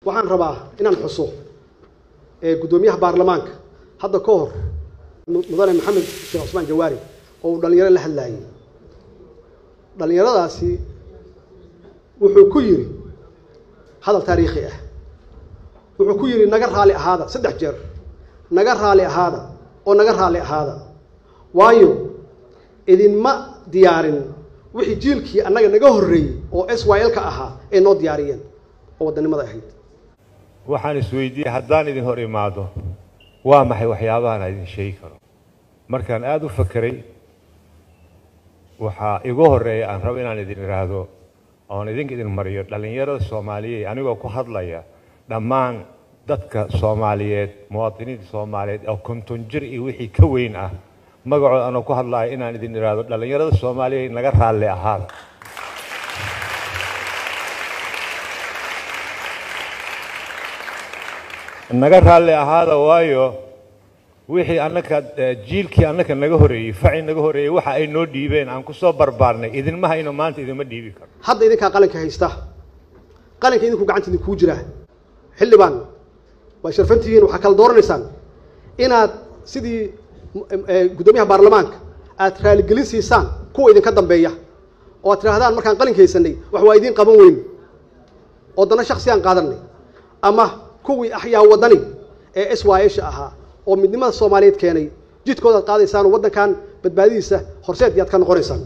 waxaan rabaa inaan xuso gudoomiyaha baarlamaanka hadda ka hor mudane maxamed sheekh Cusmaan Jawaari oo dhalinyaro la hadlayay dhalinyaradaasi wuxuu ku yiri hadal taariikhi ah wuxuu ku yiri naga raali ahaada saddex jeer naga raali ahaada oo naga raali ahaada waayo idin ma diyaarin wixii jiilkii annaga naga horeeyay oo SYL ka ahaa ee noo diyaariyeen oo wadanimada ahayd waxaan isweydiiyay haddaan idin hor imaado waa maxay waxyaabahan idin sheegi karo markaan aad u fakiray waxa igu horeeyay aan rabo inaan idin iraahdo oon idin mariyo dhalinyarada Soomaaliyeed anigoo ku hadlaya dhammaan dadka Soomaaliyeed muwaadiniinta Soomaaliyeed oo konton jir iyo wixii ka weyn ah magacooda aan ku hadlayo inaan idin iraahdo dhalinyarada Soomaaliyeed naga raali ahaada naga raali ahaada waayo wixii annaka jiilkii annaka naga horeeyay facin naga horeeyay waxa ay noo dhiibeen aan ku soo barbaarnay idin ma hayno maanta idin ma dhiibi karo hadda idinka qalinka haysta qalinka idinku gacantiina ku jira xilibaan waa sharfantihiin waxa kala dooranaysaan inaad sidii gudoomiyaha baarlamaanka aad raali gelisiisaan kuwa idinka dambeeya oo aad tirahdaan markaan qalinka haysanay wax waa idin qaban weyn oo dana shakhsiyan qaadanay ama kuwii axyaa wadani ee SYL ahaa oo midnimada Soomaaliyeed keenay jidkooda qaadaysaan wadankan badbaadidiisa horseed yaad ka noqonaysaan